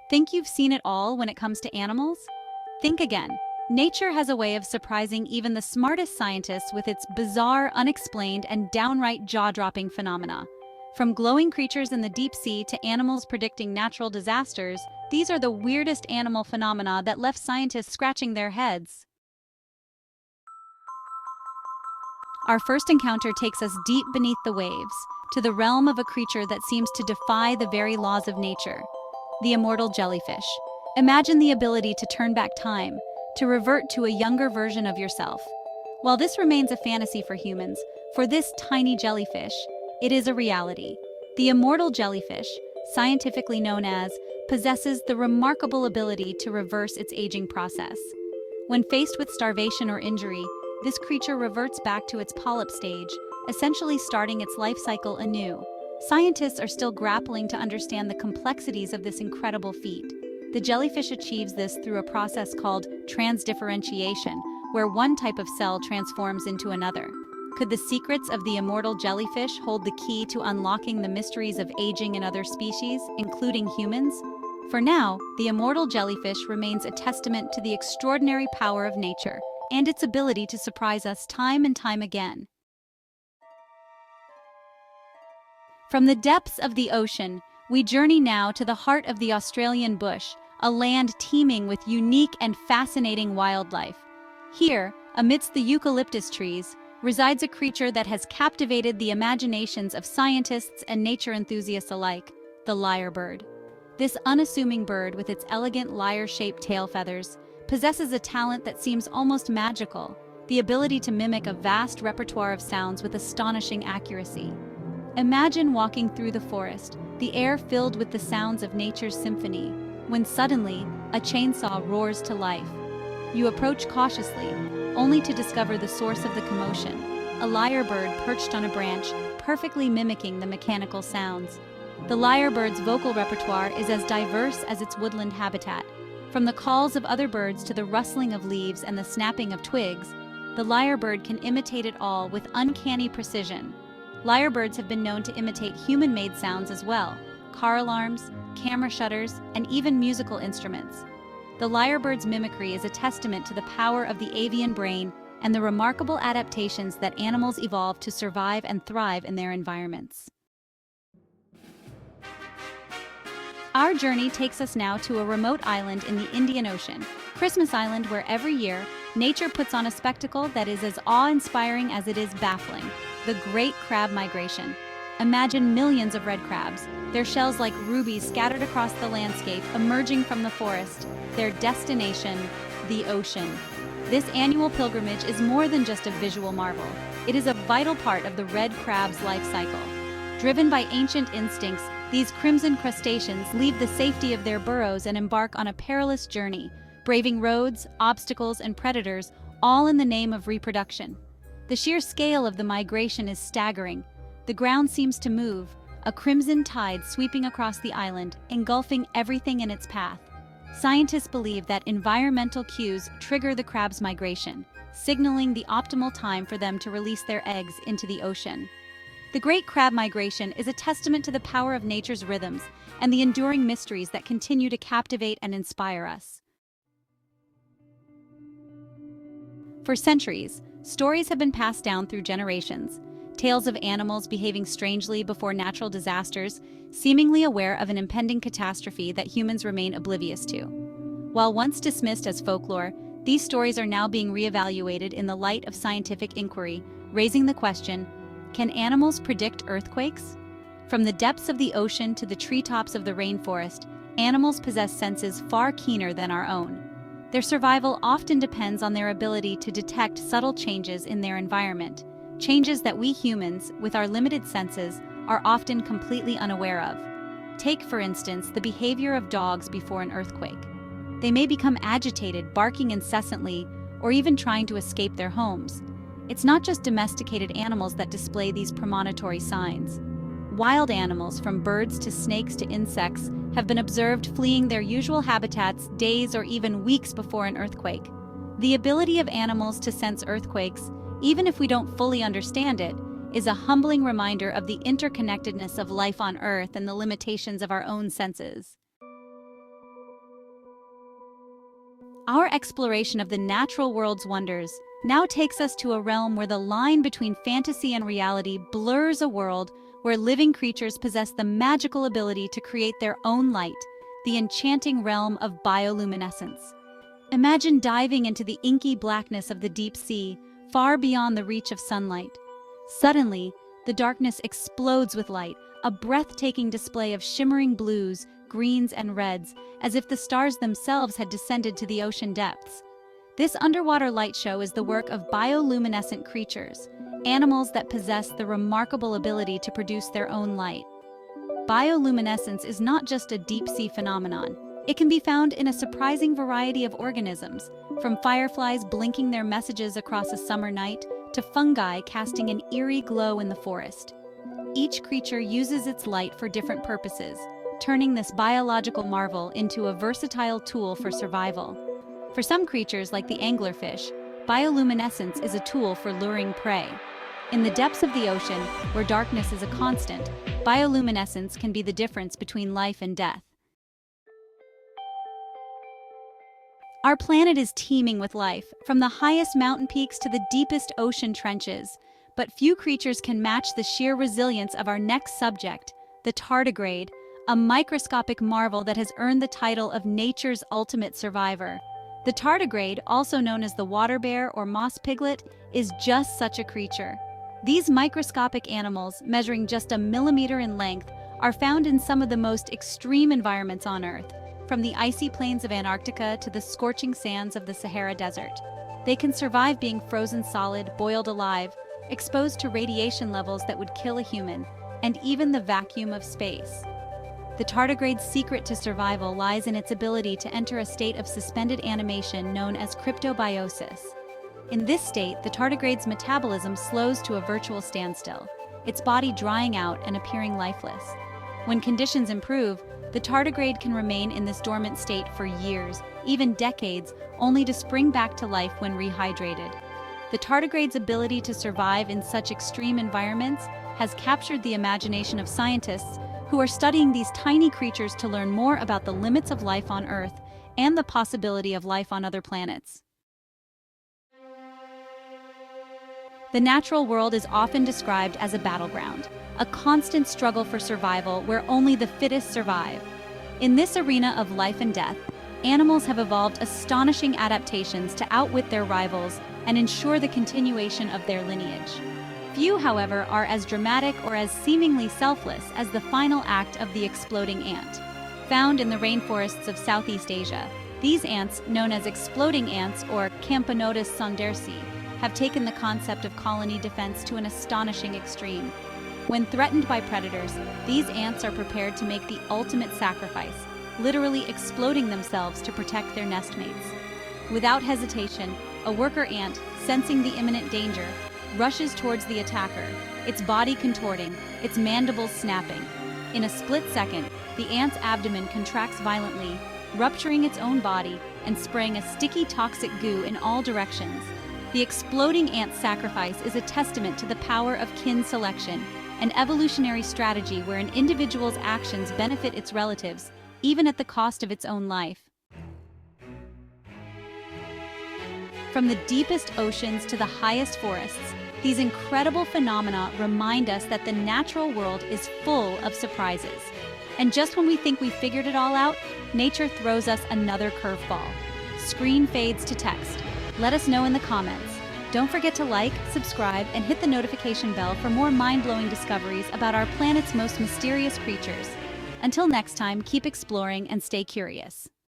Think you've seen it all when it comes to animals? Think again. Nature has a way of surprising even the smartest scientists with its bizarre, unexplained, and downright jaw-dropping phenomena. From glowing creatures in the deep sea to animals predicting natural disasters, these are the weirdest animal phenomena that left scientists scratching their heads. Our first encounter takes us deep beneath the waves, to the realm of a creature that seems to defy the very laws of nature. The immortal jellyfish. Imagine the ability to turn back time, to revert to a younger version of yourself. While this remains a fantasy for humans, for this tiny jellyfish, it is a reality. The immortal jellyfish, scientifically known as, possesses the remarkable ability to reverse its aging process. When faced with starvation or injury, this creature reverts back to its polyp stage, essentially starting its life cycle anew. Scientists are still grappling to understand the complexities of this incredible feat. The jellyfish achieves this through a process called transdifferentiation, where one type of cell transforms into another. Could the secrets of the immortal jellyfish hold the key to unlocking the mysteries of aging in other species, including humans? For now, the immortal jellyfish remains a testament to the extraordinary power of nature and its ability to surprise us time and time again. From the depths of the ocean, we journey now to the heart of the Australian bush, a land teeming with unique and fascinating wildlife. Here, amidst the eucalyptus trees, resides a creature that has captivated the imaginations of scientists and nature enthusiasts alike, the lyrebird. This unassuming bird, with its elegant lyre-shaped tail feathers, possesses a talent that seems almost magical, the ability to mimic a vast repertoire of sounds with astonishing accuracy. Imagine walking through the forest, the air filled with the sounds of nature's symphony, when suddenly, a chainsaw roars to life. You approach cautiously, only to discover the source of the commotion, a lyrebird perched on a branch, perfectly mimicking the mechanical sounds. The lyrebird's vocal repertoire is as diverse as its woodland habitat. From the calls of other birds to the rustling of leaves and the snapping of twigs, the lyrebird can imitate it all with uncanny precision. Lyrebirds have been known to imitate human-made sounds as well, car alarms, camera shutters, and even musical instruments. The lyrebird's mimicry is a testament to the power of the avian brain and the remarkable adaptations that animals evolve to survive and thrive in their environments. Our journey takes us now to a remote island in the Indian Ocean, Christmas Island, where every year, nature puts on a spectacle that is as awe-inspiring as it is baffling: the Great Crab Migration. Imagine millions of red crabs, their shells like rubies scattered across the landscape, emerging from the forest, their destination, the ocean. This annual pilgrimage is more than just a visual marvel. It is a vital part of the red crab's life cycle. Driven by ancient instincts, these crimson crustaceans leave the safety of their burrows and embark on a perilous journey, braving roads, obstacles, and predators, all in the name of reproduction. The sheer scale of the migration is staggering. The ground seems to move, a crimson tide sweeping across the island, engulfing everything in its path. Scientists believe that environmental cues trigger the crab's migration, signaling the optimal time for them to release their eggs into the ocean. The Great Crab Migration is a testament to the power of nature's rhythms and the enduring mysteries that continue to captivate and inspire us. For centuries, stories have been passed down through generations, tales of animals behaving strangely before natural disasters, seemingly aware of an impending catastrophe that humans remain oblivious to. While once dismissed as folklore, these stories are now being reevaluated in the light of scientific inquiry, raising the question: can animals predict earthquakes? From the depths of the ocean to the treetops of the rainforest, animals possess senses far keener than our own. Their survival often depends on their ability to detect subtle changes in their environment, changes that we humans, with our limited senses, are often completely unaware of. Take, for instance, the behavior of dogs before an earthquake. They may become agitated, barking incessantly, or even trying to escape their homes. It's not just domesticated animals that display these premonitory signs. Wild animals, from birds to snakes to insects, have been observed fleeing their usual habitats days or even weeks before an earthquake. The ability of animals to sense earthquakes, even if we don't fully understand it, is a humbling reminder of the interconnectedness of life on Earth and the limitations of our own senses. Our exploration of the natural world's wonders now takes us to a realm where the line between fantasy and reality blurs, a world where living creatures possess the magical ability to create their own light, the enchanting realm of bioluminescence. Imagine diving into the inky blackness of the deep sea, far beyond the reach of sunlight. Suddenly, the darkness explodes with light, a breathtaking display of shimmering blues, greens, and reds, as if the stars themselves had descended to the ocean depths. This underwater light show is the work of bioluminescent creatures, animals that possess the remarkable ability to produce their own light. Bioluminescence is not just a deep-sea phenomenon. It can be found in a surprising variety of organisms, from fireflies blinking their messages across a summer night to fungi casting an eerie glow in the forest. Each creature uses its light for different purposes, turning this biological marvel into a versatile tool for survival. For some creatures, like the anglerfish, bioluminescence is a tool for luring prey. In the depths of the ocean, where darkness is a constant, bioluminescence can be the difference between life and death. Our planet is teeming with life, from the highest mountain peaks to the deepest ocean trenches. But few creatures can match the sheer resilience of our next subject, the tardigrade, a microscopic marvel that has earned the title of nature's ultimate survivor. The tardigrade, also known as the water bear or moss piglet, is just such a creature. These microscopic animals, measuring just a millimeter in length, are found in some of the most extreme environments on Earth, from the icy plains of Antarctica to the scorching sands of the Sahara Desert. They can survive being frozen solid, boiled alive, exposed to radiation levels that would kill a human, and even the vacuum of space. The tardigrade's secret to survival lies in its ability to enter a state of suspended animation known as cryptobiosis. In this state, the tardigrade's metabolism slows to a virtual standstill, its body drying out and appearing lifeless. When conditions improve, the tardigrade can remain in this dormant state for years, even decades, only to spring back to life when rehydrated. The tardigrade's ability to survive in such extreme environments has captured the imagination of scientists who are studying these tiny creatures to learn more about the limits of life on Earth and the possibility of life on other planets. The natural world is often described as a battleground, a constant struggle for survival where only the fittest survive. In this arena of life and death, animals have evolved astonishing adaptations to outwit their rivals and ensure the continuation of their lineage. Few, however, are as dramatic or as seemingly selfless as the final act of the exploding ant. Found in the rainforests of Southeast Asia, these ants, known as exploding ants or Camponotus sondersi, have taken the concept of colony defense to an astonishing extreme. When threatened by predators, these ants are prepared to make the ultimate sacrifice, literally exploding themselves to protect their nestmates. Without hesitation, a worker ant, sensing the imminent danger, rushes towards the attacker, its body contorting, its mandibles snapping. In a split second, the ant's abdomen contracts violently, rupturing its own body and spraying a sticky toxic goo in all directions. The exploding ant's sacrifice is a testament to the power of kin selection, an evolutionary strategy where an individual's actions benefit its relatives, even at the cost of its own life. From the deepest oceans to the highest forests, these incredible phenomena remind us that the natural world is full of surprises. And just when we think we figured it all out, nature throws us another curveball. Screen fades to text. Let us know in the comments. Don't forget to like, subscribe, and hit the notification bell for more mind-blowing discoveries about our planet's most mysterious creatures. Until next time, keep exploring and stay curious.